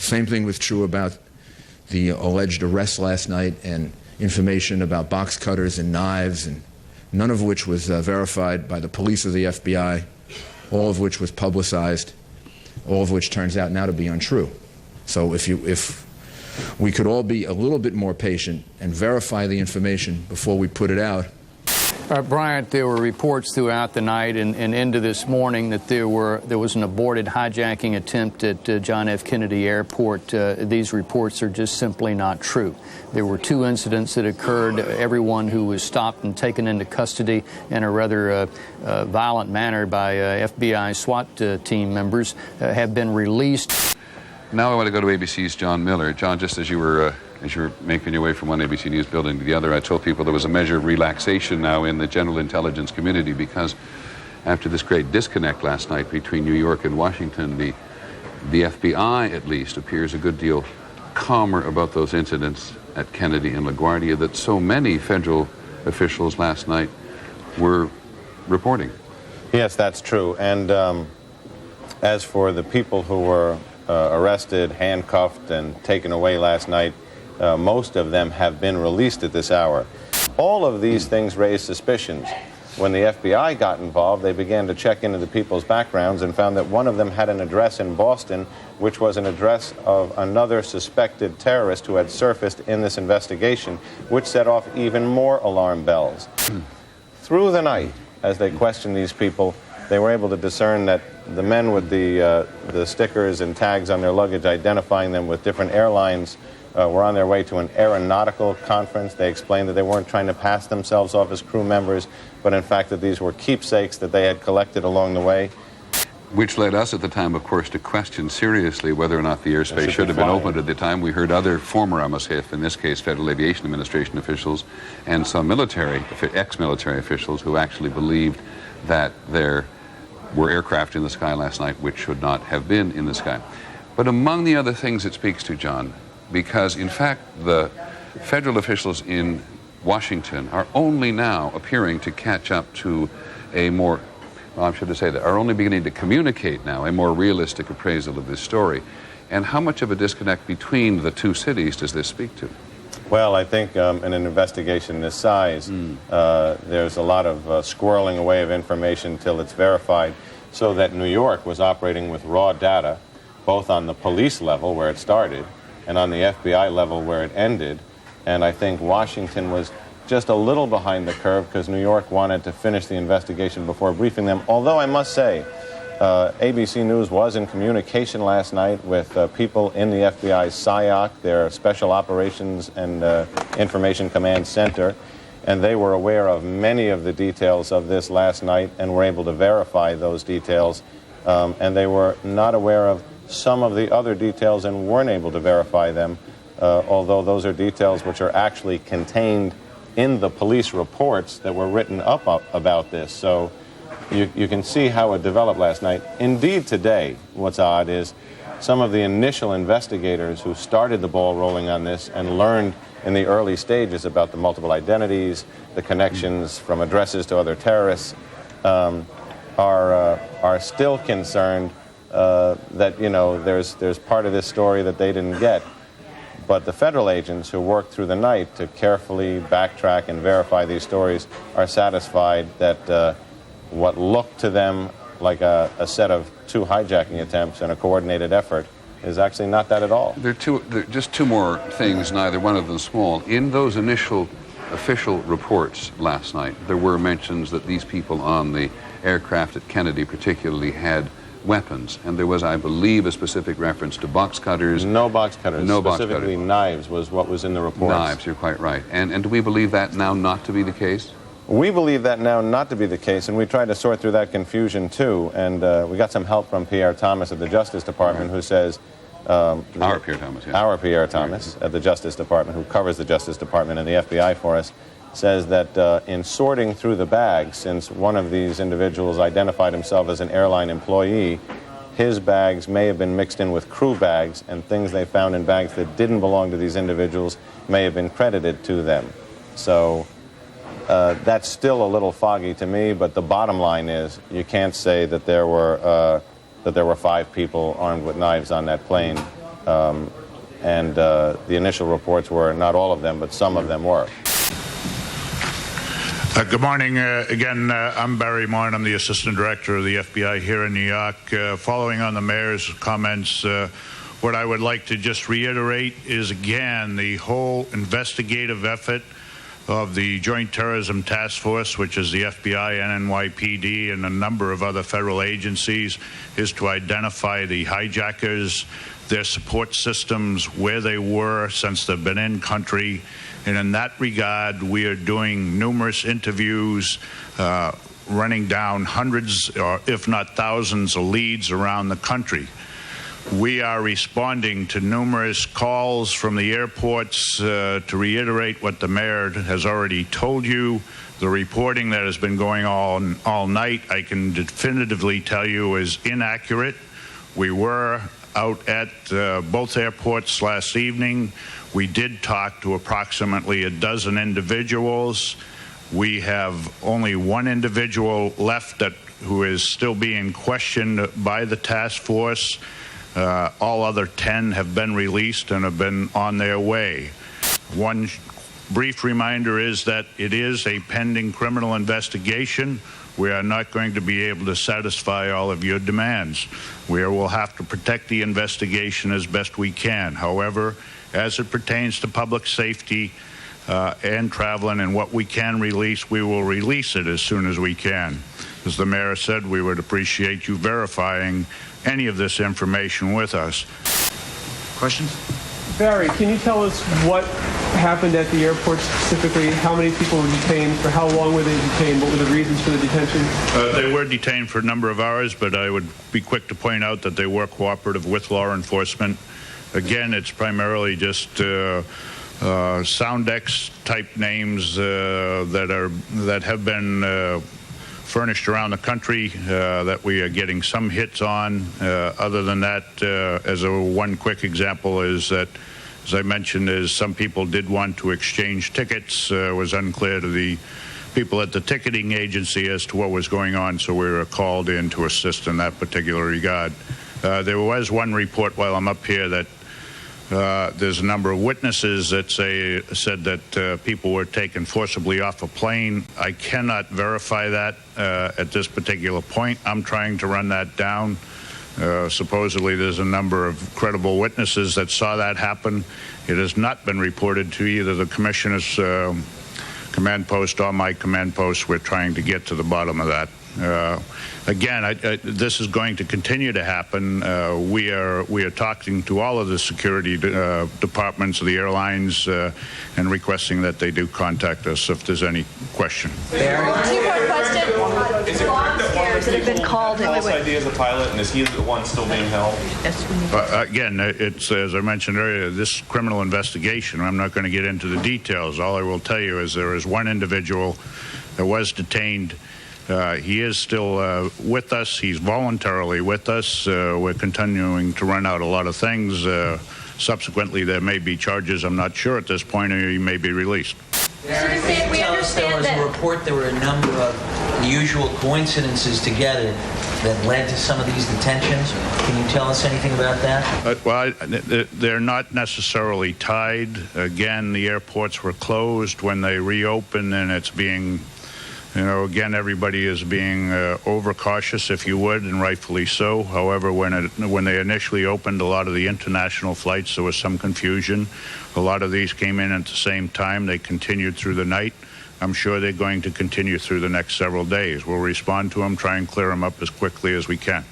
Same thing was true about the alleged arrest last night and information about box cutters and knives, and none of which was verified by the police or the FBI, all of which was publicized, all of which turns out now to be untrue. So if we could all be a little bit more patient and verify the information before we put it out. Bryant, there were reports throughout the night and into this morning that there was an aborted hijacking attempt at John F. Kennedy Airport. These reports are just simply not true. There were 2 incidents that occurred. Everyone who was stopped and taken into custody in a rather violent manner by FBI SWAT team members have been released. Now I want to go to ABC's John Miller. John, just as you were making your way from one ABC News building to the other, I told people there was a measure of relaxation now in the general intelligence community, because after this great disconnect last night between New York and Washington, the FBI at least appears a good deal calmer about those incidents at Kennedy and LaGuardia that so many federal officials last night were reporting. Yes, that's true. And as for the people who were arrested, handcuffed, and taken away last night, most of them have been released at this hour. All of these things raise suspicions. When the FBI got involved, they began to check into the people's backgrounds and found that one of them had an address in Boston, which was an address of another suspected terrorist who had surfaced in this investigation, which set off even more alarm bells. Through the night, as they questioned these people, they were able to discern that the men with the stickers and tags on their luggage identifying them with different airlines were on their way to an aeronautical conference. They explained that they weren't trying to pass themselves off as crew members, but in fact that these were keepsakes that they had collected along the way. Which led us at the time, of course, to question seriously whether or not the airspace should have been opened at the time. We heard other former, I must say, in this case, Federal Aviation Administration officials and some ex-military officials who actually believed that there were aircraft in the sky last night which should not have been in the sky. But among the other things it speaks to, John, because in fact the federal officials in Washington are only now appearing to catch up to a more, well, I should say that, are only beginning to communicate now a more realistic appraisal of this story. And how much of a disconnect between the 2 cities does this speak to? Well, I think in an investigation this size, there's a lot of squirreling away of information till it's verified, so that New York was operating with raw data, both on the police level where it started and on the FBI level where it ended. And I think Washington was just a little behind the curve because New York wanted to finish the investigation before briefing them. Although I must say, ABC News was in communication last night with people in the FBI's SIOC, their Special Operations and Information Command Center, and they were aware of many of the details of this last night and were able to verify those details. And they were not aware of some of the other details and weren't able to verify them, although those are details which are actually contained in the police reports that were written up about this. So you can see how it developed last night. Indeed, today, what's odd is some of the initial investigators who started the ball rolling on this and learned in the early stages about the multiple identities, the connections from addresses to other terrorists, are still concerned that, you know, there's part of this story that they didn't get. But the federal agents who worked through the night to carefully backtrack and verify these stories are satisfied that what looked to them like a set of 2 hijacking attempts and a coordinated effort is actually not that at all. There are just 2 more things, neither one of them small. In those initial official reports last night, there were mentions that these people on the aircraft at Kennedy particularly had weapons, and there was, I believe, a specific reference to box cutters. No box cutters. No box cutters. Specifically knives was what was in the reports. Knives, you're quite right. And do we believe that now not to be the case? We believe that now not to be the case, and we tried to sort through that confusion too, and we got some help from Pierre Thomas at the Justice Department, who says... our Pierre Thomas, yeah. Our Pierre Thomas at the Justice Department, who covers the Justice Department and the FBI for us, says that in sorting through the bags, since one of these individuals identified himself as an airline employee, his bags may have been mixed in with crew bags, and things they found in bags that didn't belong to these individuals may have been credited to them. So that's still a little foggy to me, but the bottom line is you can't say that there were 5 people armed with knives on that plane. and the initial reports were not all of them, but some of them were. Good morning. Again, I'm Barry Martin. I'm the Assistant Director of the FBI here in New York. Following on the Mayor's comments, what I would like to just reiterate is, again, the whole investigative effort of the Joint Terrorism Task Force, which is the FBI and NYPD and a number of other federal agencies, is to identify the hijackers, their support systems, where they were since they've been in country. And in that regard, we are doing numerous interviews, running down hundreds, or if not thousands, of leads around the country. We are responding to numerous calls from the airports to reiterate what the mayor has already told you. The reporting that has been going on all night, I can definitively tell you, is inaccurate. We were out at both airports last evening. We did talk to approximately a dozen individuals. We have only one individual left who is still being questioned by the task force. All other 10 have been released and have been on their way. One brief reminder is that it is a pending criminal investigation. We are not going to be able to satisfy all of your demands. We will have to protect the investigation as best we can. However, as it pertains to public safety and traveling and what we can release, we will release it as soon as we can. As the mayor said, we would appreciate you verifying any of this information with us. Questions? Barry, can you tell us what happened at the airport specifically? How many people were detained? For how long were they detained? What were the reasons for the detention? They were detained for a number of hours, but I would be quick to point out that they were cooperative with law enforcement. Again, it's primarily just Soundex type names that have been furnished around the country that we are getting some hits on. Other than that, as one quick example is that, as I mentioned, is some people did want to exchange tickets. It was unclear to the people at the ticketing agency as to what was going on, so we were called in to assist in that particular regard. There was one report while I'm up here that there's a number of witnesses that said that people were taken forcibly off a plane. I cannot verify that at this particular point. I'm trying to run that down. Supposedly there's a number of credible witnesses that saw that happen. It has not been reported to either the commissioner's command post or my command post. We're trying to get to the bottom of that. Again, this is going to continue to happen. We are talking to all of the security departments of the airlines and requesting that they do contact us if there's any question. Barry? Two-part question. Is it correct that one that have been called? false ID as a pilot, and is he the one still being held? Again, it's, as I mentioned earlier, this criminal investigation. I'm not going to get into the details. All I will tell you is there is one individual that was detained. He is still with us. He's voluntarily with us. We're continuing to run out a lot of things. Subsequently, there may be charges. I'm not sure at this point, or he may be released. We understand there was a report there were a number of unusual coincidences together that led to some of these detentions. Can you tell us anything about that? Well, they're not necessarily tied. Again, the airports were closed. When they reopen, and it's being, again, everybody is being overcautious, if you would, and rightfully so. However, when they initially opened a lot of the international flights, there was some confusion. A lot of these came in at the same time. They continued through the night. I'm sure they're going to continue through the next several days. We'll respond to them, try and clear them up as quickly as we can.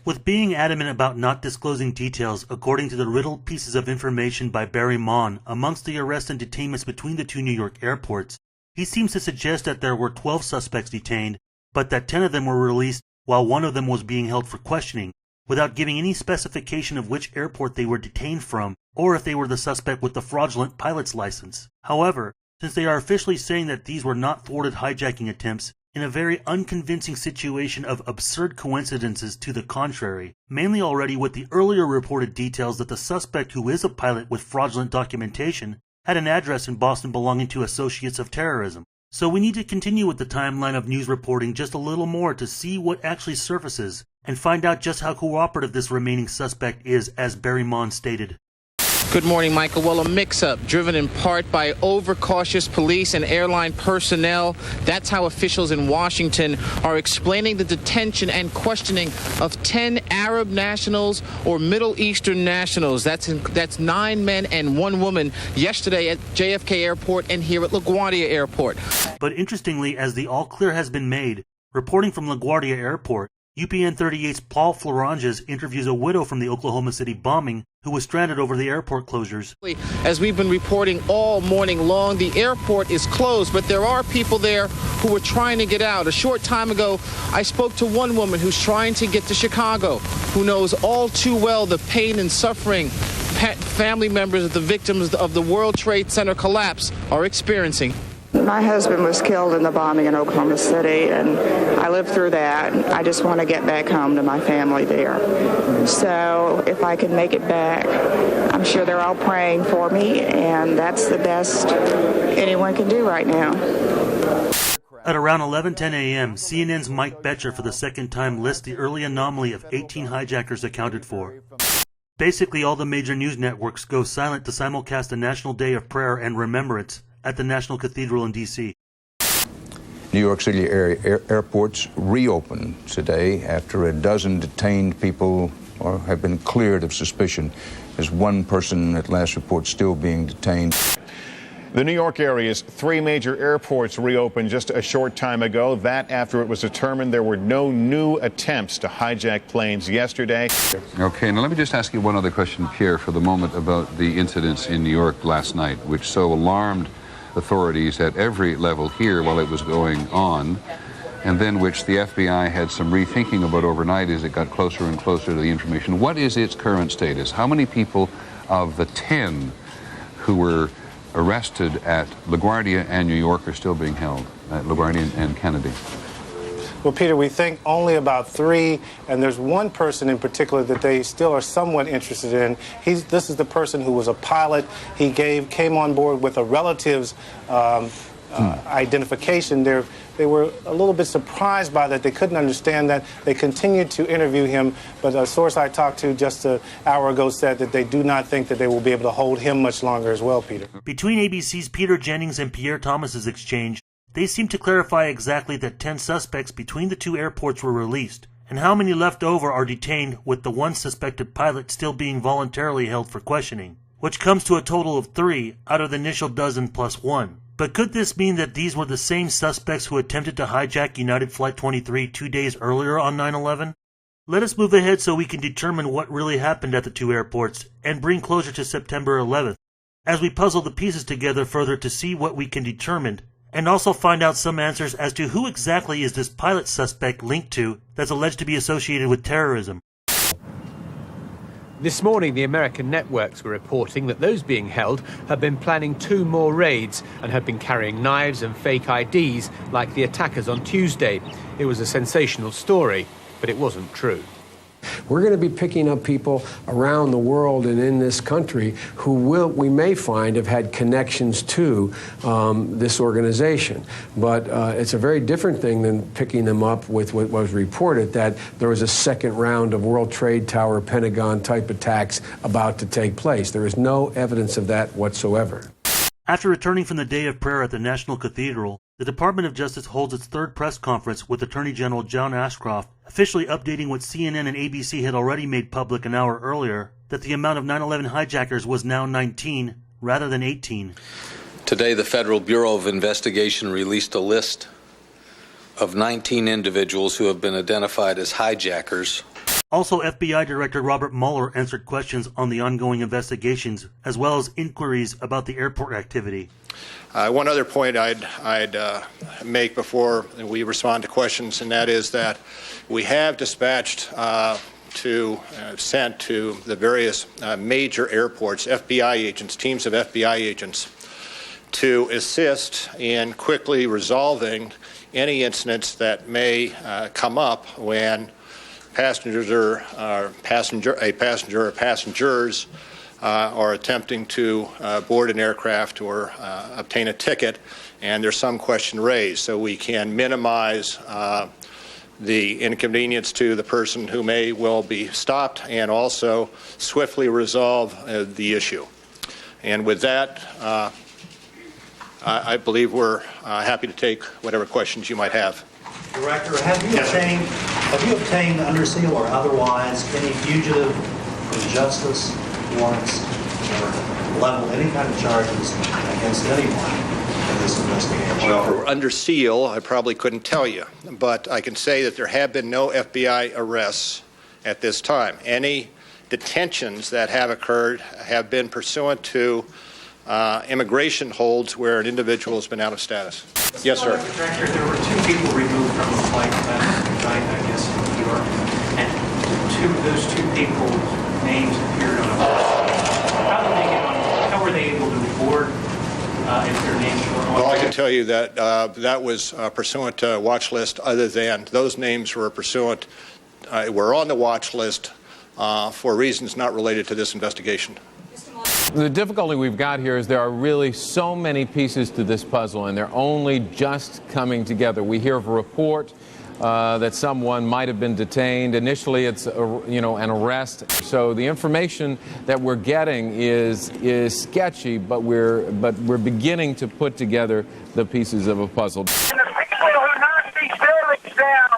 With being adamant about not disclosing details according to the riddled pieces of information by Barry Mon amongst the arrests and detainments between the two New York airports, he seems to suggest that there were 12 suspects detained, but that 10 of them were released while one of them was being held for questioning, without giving any specification of which airport they were detained from, or if they were the suspect with the fraudulent pilot's license. However, since they are officially saying that these were not thwarted hijacking attempts, in a very unconvincing situation of absurd coincidences to the contrary, mainly already with the earlier reported details that the suspect, who is a pilot with fraudulent documentation, had an address in Boston belonging to associates of terrorism. So we need to continue with the timeline of news reporting just a little more to see what actually surfaces and find out just how cooperative this remaining suspect is, as Barry Mon stated. Good morning, Michael. Well, a mix-up driven in part by overcautious police and airline personnel. That's how officials in Washington are explaining the detention and questioning of 10 Arab nationals or Middle Eastern nationals. That's 9 men and 1 woman yesterday at JFK Airport and here at LaGuardia Airport. But interestingly, as the all-clear has been made, reporting from LaGuardia Airport, UPN 38's Paul Floranges interviews a widow from the Oklahoma City bombing who was stranded over the airport closures. As we've been reporting all morning long, the airport is closed, but there are people there who are trying to get out. A short time ago, I spoke to one woman who's trying to get to Chicago, who knows all too well the pain and suffering family members of the victims of the World Trade Center collapse are experiencing. My husband was killed in the bombing in Oklahoma City, and I lived through that. I just want to get back home to my family there. So if I can make it back, I'm sure they're all praying for me, and that's the best anyone can do right now. At around 11:10 a.m., CNN's Mike Betcher for the second time lists the early anomaly of 18 hijackers accounted for. Basically, all the major news networks go silent to simulcast a national day of prayer and remembrance at the National Cathedral in D.C. New York City airports reopened today after a dozen detained people have been cleared of suspicion. There's 1 person at last report still being detained. The New York area's 3 major airports reopened just a short time ago. That after it was determined there were no new attempts to hijack planes yesterday. Okay, now let me just ask you one other question, Pierre, for the moment about the incidents in New York last night, which so alarmed authorities at every level here while it was going on, and then which the FBI had some rethinking about overnight as it got closer and closer to the information. What is its current status? How many people of the 10 who were arrested at LaGuardia and New York are still being held at LaGuardia and Kennedy? Well, Peter, we think only about 3, and there's one person in particular that they still are somewhat interested in. This is the person who was a pilot. He came on board with a relative's identification. They were a little bit surprised by that. They couldn't understand that. They continued to interview him, but a source I talked to just an hour ago said that they do not think that they will be able to hold him much longer as well, Peter. Between ABC's Peter Jennings and Pierre Thomas's exchange, they seem to clarify exactly that 10 suspects between the 2 airports were released, and how many left over are detained, with the 1 suspected pilot still being voluntarily held for questioning, which comes to a total of 3 out of the initial dozen plus 1. But could this mean that these were the same suspects who attempted to hijack United Flight 23 2 days earlier on 9/11? Let us move ahead so we can determine what really happened at the 2 airports and bring closure to September 11th, as we puzzle the pieces together further to see what we can determine, and also find out some answers as to who exactly is this pilot suspect linked to that's alleged to be associated with terrorism. This morning, the American networks were reporting that those being held have been planning 2 more raids and have been carrying knives and fake IDs like the attackers on Tuesday. It was a sensational story, but it wasn't true. We're going to be picking up people around the world and in this country who we may find have had connections to this organization. But it's a very different thing than picking them up with what was reported, that there was a second round of World Trade Tower, Pentagon-type attacks about to take place. There is no evidence of that whatsoever. After returning from the day of prayer at the National Cathedral, the Department of Justice holds its 3rd press conference with Attorney General John Ashcroft, officially updating what CNN and ABC had already made public an hour earlier, that the amount of 9/11 hijackers was now 19 rather than 18. Today, the Federal Bureau of Investigation released a list of 19 individuals who have been identified as hijackers. Also, FBI Director Robert Mueller answered questions on the ongoing investigations, as well as inquiries about the airport activity. One other point I'd make before we respond to questions, and that is that we have dispatched sent to the various major airports, FBI agents, teams of FBI agents, to assist in quickly resolving any incidents that may come up when passengers or passengers are attempting to board an aircraft or obtain a ticket, and there's some question raised. So we can minimize the inconvenience to the person who may well be stopped and also swiftly resolve the issue. And with that, I believe we're happy to take whatever questions you might have. Director, have you obtained under seal or otherwise any fugitive justice warrants or leveled any kind of charges against anyone in this investigation? Well, for under seal, I probably couldn't tell you, but I can say that there have been no FBI arrests at this time. Any detentions that have occurred have been pursuant to immigration holds where an individual has been out of status. Yes, sir. Director, there were 2 people removed from the flight last night, I guess, in New York, and those 2 people's names appeared on a list. How did they get on? How were they able to board if their names were on? Well, I can tell you that that was pursuant to a watch list. Other than those names were pursuant, were on the watch list for reasons not related to this investigation. The difficulty we've got here is there are really so many pieces to this puzzle, and they're only just coming together. We hear of a report that someone might have been detained. Initially, it's an arrest. So the information that we're getting is sketchy, but we're beginning to put together the pieces of a puzzle. And the people who not be still exam